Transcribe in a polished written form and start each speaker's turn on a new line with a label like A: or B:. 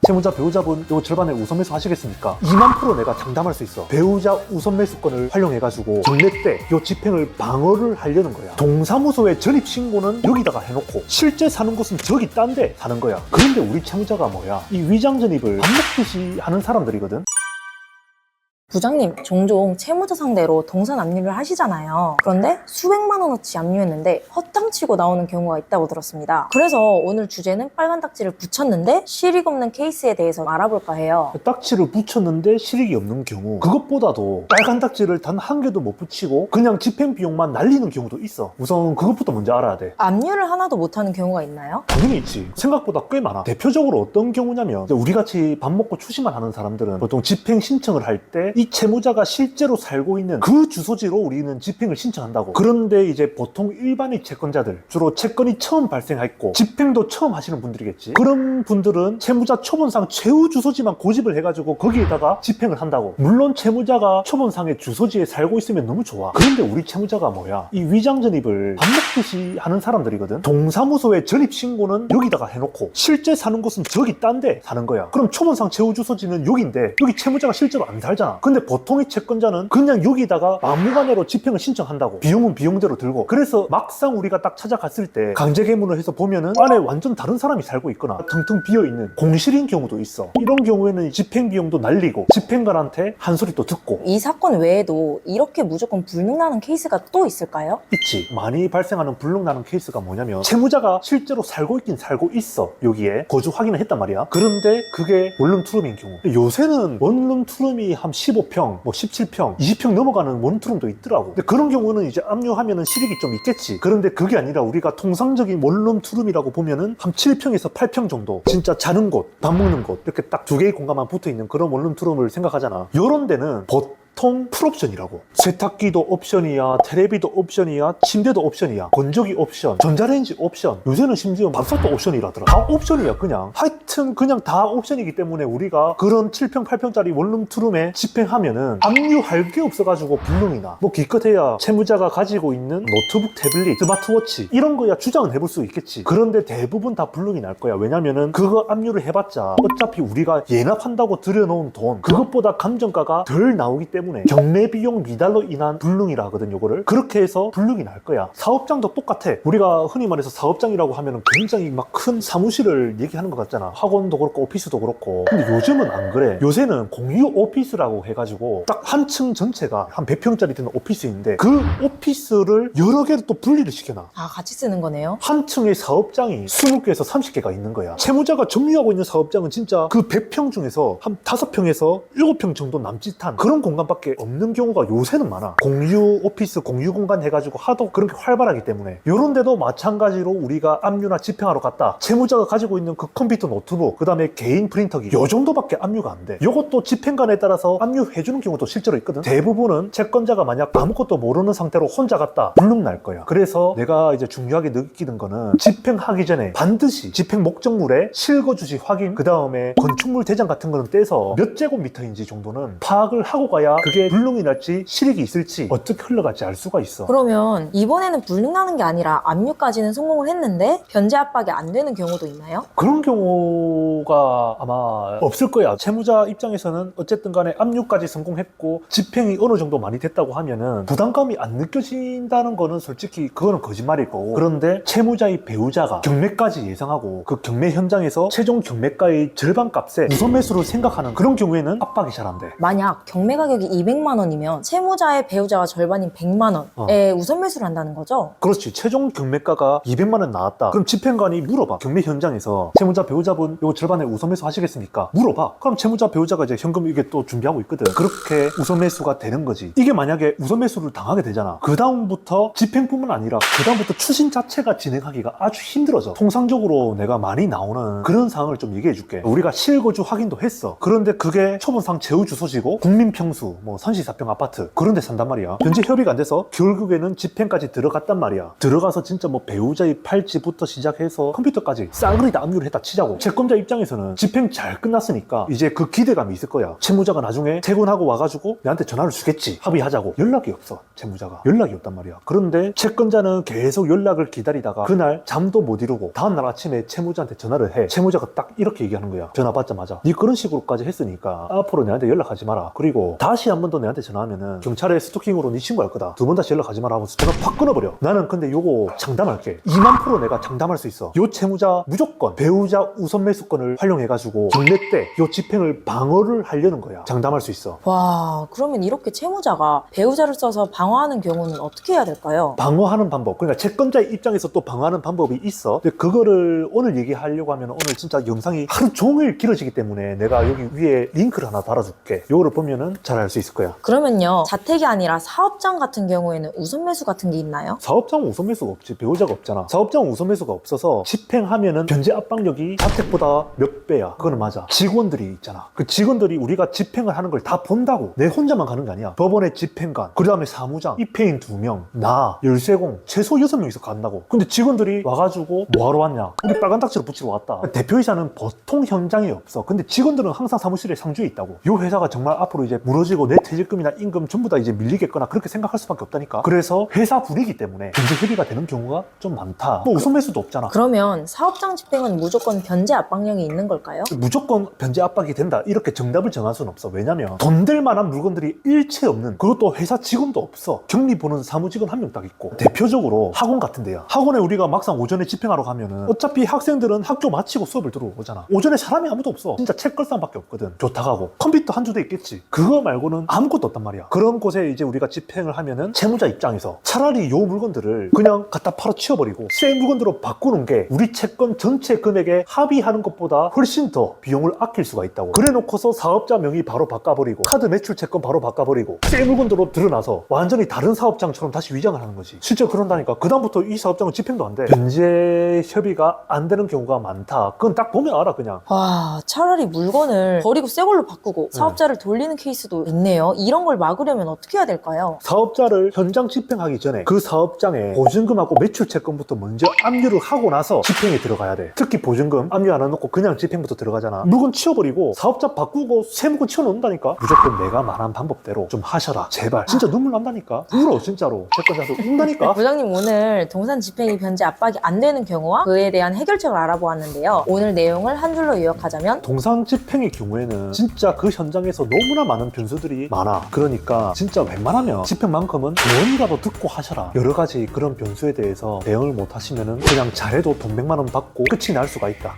A: 채무자 배우자분 이거 절반에 우선 매수 하시겠습니까? 2만% 내가 장담할 수 있어. 배우자 우선 매수권을 활용해가지고 경매 때 이 집행을 방어를 하려는 거야. 동사무소에 전입 신고는 여기다가 해놓고 실제 사는 곳은 저기 딴 데 사는 거야. 그런데 우리 채무자가 뭐야? 이 위장 전입을 밥 먹듯이 하는 사람들이거든.
B: 부장님, 종종 채무자 상대로 동산 압류를 하시잖아요. 그런데 수백만 원어치 압류했는데 허탕치고 나오는 경우가 있다고 들었습니다. 그래서 오늘 주제는 빨간 딱지를 붙였는데 실익 없는 케이스에 대해서 알아볼까 해요.
A: 딱지를 붙였는데 실익이 없는 경우, 그것보다도 빨간 딱지를 단 한 개도 못 붙이고 그냥 집행 비용만 날리는 경우도 있어. 우선 그것부터 먼저 알아야 돼.
B: 압류를 하나도 못하는 경우가 있나요?
A: 당연히 있지. 생각보다 꽤 많아. 대표적으로 어떤 경우냐면 우리 같이 밥 먹고 추심만 하는 사람들은 보통 집행 신청을 할 때 이 채무자가 실제로 살고 있는 그 주소지로 우리는 집행을 신청한다고. 그런데 이제 보통 일반의 채권자들, 주로 채권이 처음 발생했고 집행도 처음 하시는 분들이겠지. 그런 분들은 채무자 초본상 최후 주소지만 고집을 해가지고 거기에다가 집행을 한다고. 물론 채무자가 초본상의 주소지에 살고 있으면 너무 좋아. 그런데 우리 채무자가 뭐야? 이 위장 전입을 밥 먹듯이 하는 사람들이거든. 동사무소에 전입 신고는 여기다가 해놓고 실제 사는 곳은 저기 딴 데 사는 거야. 그럼 초본상 최후 주소지는 여기인데 여기 채무자가 실제로 안 살잖아. 근데 보통의 채권자는 그냥 여기다가 막무가내로 집행을 신청한다고. 비용은 비용대로 들고. 그래서 막상 우리가 딱 찾아갔을 때 강제개문을 해서 보면은 안에 완전 다른 사람이 살고 있거나 텅텅 비어있는 공실인 경우도 있어. 이런 경우에는 집행 비용도 날리고 집행관한테 한 소리 또 듣고.
B: 이 사건 외에도 이렇게 무조건 불능나는 케이스가 또 있을까요?
A: 있지. 많이 발생하는 불능나는 케이스가 뭐냐면 채무자가 실제로 살고 있긴 살고 있어. 여기에 거주 확인을 했단 말이야. 그런데 그게 원룸 투룸인 경우. 요새는 원룸 투룸이 한 15평, 뭐 17평, 20평 넘어가는 원투룸도 있더라고. 근데 그런 경우는 이제 압류하면은 실익이 좀 있겠지. 그런데 그게 아니라 우리가 통상적인 원룸 투룸이라고 보면은 한 7평에서 8평 정도, 진짜 자는 곳, 밥 먹는 곳, 이렇게 딱 두 개의 공간만 붙어 있는 그런 원룸 투룸을 생각하잖아. 요런 데는 보통 풀옵션이라고. 세탁기도 옵션이야, 테레비도 옵션이야, 침대도 옵션이야, 건조기 옵션, 전자레인지 옵션, 요새는 심지어 밥솥도 옵션이라더라. 다 옵션이야. 그냥 하여튼 그냥 다 옵션이기 때문에 우리가 그런 7평 8평짜리 원룸 투룸에 집행하면은 압류할 게 없어가지고 불능이나 뭐 기껏해야 채무자가 가지고 있는 노트북, 태블릿, 스마트워치 이런 거야 주장은 해볼 수 있겠지. 그런데 대부분 다 불능이 날 거야. 왜냐면은 그거 압류를 해봤자 어차피 우리가 예납한다고 들여놓은 돈 그것보다 감정가가 덜 나오기 때문에 경매 비용 미달로 인한 불능이라 하거든. 요거를 그렇게 해서 불능이 날 거야. 사업장도 똑같아. 우리가 흔히 말해서 사업장이라고 하면 굉장히 막 큰 사무실을 얘기하는 것 같잖아. 학원도 그렇고 오피스도 그렇고. 근데 요즘은 안 그래. 요새는 공유 오피스라고 해가지고 딱 한 층 전체가 한 100평짜리 되는 오피스인데 그 오피스를 여러 개로 또 분리를 시켜놔.
B: 아, 같이 쓰는 거네요?
A: 한 층의 사업장이 20개에서 30개가 있는 거야. 채무자가 점유하고 있는 사업장은 진짜 그 100평 중에서 한 5평에서 7평 정도 남짓한 그런 공간밖에 없는 경우가 요새는 많아. 공유 오피스, 공유 공간 해가지고 하도 그렇게 활발하기 때문에. 요런 데도 마찬가지로 우리가 압류나 집행하러 갔다. 채무자가 가지고 있는 그 컴퓨터, 노트북, 그 다음에 개인 프린터기 요 정도밖에 압류가 안 돼. 요것도 집행관에 따라서 압류해주는 경우도 실제로 있거든. 대부분은 채권자가 만약 아무것도 모르는 상태로 혼자 갔다. 불능 날 거야. 그래서 내가 이제 중요하게 느끼는 거는 집행하기 전에 반드시 집행 목적물에 실거주지 확인, 그 다음에 건축물 대장 같은 거는 떼서 몇 제곱미터인지 정도는 파악을 하고 가야 그게 불능이 날지 실익이 있을지 어떻게 흘러갈지 알 수가 있어.
B: 그러면 이번에는 불능나는 게 아니라 압류까지는 성공을 했는데 변제 압박이 안 되는 경우도 있나요?
A: 그런 경우가 아마 없을 거야. 채무자 입장에서는 어쨌든 간에 압류까지 성공했고 집행이 어느 정도 많이 됐다고 하면은 부담감이 안 느껴진다는 거는 솔직히 그거는 거짓말일 거고. 그런데 채무자의 배우자가 경매까지 예상하고 그 경매 현장에서 최종 경매가의 절반 값에 우선 매수를 생각하는 그런 경우에는 압박이 잘 안 돼.
B: 만약 경매 가격이 200만 원이면 채무자의 배우자가 절반인 100만 원에 우선 매수를 한다는 거죠?
A: 그렇지. 최종 경매가가 200만 원 나왔다. 그럼 집행관이 물어봐. 경매 현장에서 채무자 배우자분 이거 절반에 우선 매수 하시겠습니까? 물어봐. 그럼 채무자 배우자가 이제 현금 이게 또 준비하고 있거든. 그렇게 우선 매수가 되는 거지. 이게 만약에 우선 매수를 당하게 되잖아. 그 다음부터 집행뿐만 아니라 그 다음부터 추심 자체가 진행하기가 아주 힘들어져. 통상적으로 내가 많이 나오는 그런 상황을 좀 얘기해 줄게. 우리가 실거주 확인도 했어. 그런데 그게 초본상 제후 주소지고 국민평수 뭐 선시사평 아파트 그런 데 산단 말이야. 현재 협의가 안 돼서 결국에는 집행까지 들어갔단 말이야. 들어가서 진짜 뭐 배우자의 팔찌부터 시작해서 컴퓨터까지 싸그리 다 압류를 했다 치자고. 채권자 입장에서는 집행 잘 끝났으니까 이제 그 기대감이 있을 거야. 채무자가 나중에 퇴근하고 와가지고 내한테 전화를 주겠지. 합의하자고. 연락이 없어. 채무자가 연락이 없단 말이야. 그런데 채권자는 계속 연락을 기다리다가 그날 잠도 못 이루고 다음날 아침에 채무자한테 전화를 해. 채무자가 딱 이렇게 얘기하는 거야. 전화 받자마자 니 그런 식으로까지 했으니까 앞으로 내한테 연락하지 마라. 그리고 다시 한 번 더 내한테 전화하면은 경찰에 스토킹으로 니 친구할 거다. 두 번 다시 연락하지 마라 하고 전화 팍 끊어버려. 나는 근데 요거 장담할게. 2만% 내가 장담할 수 있어. 요 채무자 무조건 배우자 우선 매수권을 활용해가지고 경매 때 요 집행을 방어를 하려는 거야. 장담할 수 있어.
B: 와, 그러면 이렇게 채무자가 배우자를 써서 방어하는 경우는 어떻게 해야 될까요?
A: 방어하는 방법. 그러니까 채권자의 입장에서 또 방어하는 방법이 있어. 근데 그거를 오늘 얘기하려고 하면 오늘 진짜 영상이 하루 종일 길어지기 때문에 내가 여기 위에 링크를 하나 달아줄게. 요거를 보면은 잘 알 수 있을 거야.
B: 그러면요, 자택이 아니라 사업장 같은 경우에는 우선 매수 같은 게 있나요?
A: 사업장은 우선 매수가 없지. 배우자가 없잖아. 사업장은 우선 매수가 없어서 집행하면은 변제 압박력이 자택보다 몇 배야. 그거는 맞아. 직원들이 있잖아. 그 직원들이 우리가 집행을 하는 걸 다 본다고. 내 혼자만 가는 게 아니야. 법원의 집행관, 그 다음에 사무장, 입회인 2명, 나, 열쇠공, 최소 6명이서 간다고. 근데 직원들이 와가지고 뭐하러 왔냐? 우리 빨간 딱지를 붙이러 왔다. 대표이사는 보통 현장에 없어. 근데 직원들은 항상 사무실에 상주에 있다고. 이 회사가 정말 앞으로 이제 무너지고 내 퇴직금이나 임금 전부 다 이제 밀리겠거나 그렇게 생각할 수밖에 없다니까. 그래서 회사 불이기 때문에 변제 협의가 되는 경우가 좀 많다. 뭐 우선 매수도 없잖아.
B: 그러면 사업장 집행은 무조건 변제 압박력이 있는 걸까요?
A: 무조건 변제 압박이 된다 이렇게 정답을 정할 수는 없어. 왜냐면 돈 될 만한 물건들이 일체 없는, 그것도 회사 직원도 없어. 격리 보는 사무직원 한 명 딱 있고. 대표적으로 학원 같은 데야. 학원에 우리가 막상 오전에 집행하러 가면은 어차피 학생들은 학교 마치고 수업을 들어오잖아. 오전에 사람이 아무도 없어. 진짜 책걸상밖에 없거든. 교탁하고 컴퓨터 한두 대 있겠지. 그거 말고는 아무것도 없단 말이야. 그런 곳에 이제 우리가 집행을 하면은 채무자 입장에서 차라리 요 물건들을 그냥 갖다 팔아 치워버리고 새 물건들로 바꾸는 게 우리 채권 전체 금액에 합의하는 것보다 훨씬 더 비용을 아낄 수가 있다고. 그래 놓고서 사업자 명의 바로 바꿔버리고 카드 매출 채권 바로 바꿔버리고 새 물건들로 드러나서 완전히 다른 사업장처럼 다시 위장을 하는 거지. 실제 그런다니까. 그다음부터 이 사업장은 집행도 안 돼. 변제 협의가 안 되는 경우가 많다. 그건 딱 보면 알아 그냥.
B: 와, 차라리 물건을 버리고 새 걸로 바꾸고 사업자를 돌리는 케이스도 있네요. 이런 걸 막으려면 어떻게 해야 될까요?
A: 사업자를 현장 집행하기 전에 그 사업장에 보증금하고 매출 채권부터 먼저 압류를 하고 나서 집행에 들어가야 돼. 특히 보증금 압류 안 해놓고 그냥 집행부터 들어가잖아. 물건 치워버리고 사업자 바꾸고 새 물건 치워놓는다니까. 무조건 내가 말한 방법대로 좀 하셔라 제발. 진짜 눈물 난다니까. 울어 진짜로. 채권자도 운다니까.
B: 부장님, 오늘 동산 집행이 변제 압박이 안 되는 경우와 그에 대한 해결책을 알아보았는데요. 오늘 내용을 한 줄로 요약하자면
A: 동산 집행의 경우에는 진짜 그 현장에서 너무나 많은 변수들이 많아. 그러니까 진짜 웬만하면 집행만큼은 조언이라도 듣고 하셔라. 여러 가지 그런 변수에 대해서 대응을 못 하시면은 그냥 잘해도 돈 100만 원 받고 끝이 날 수가 있다.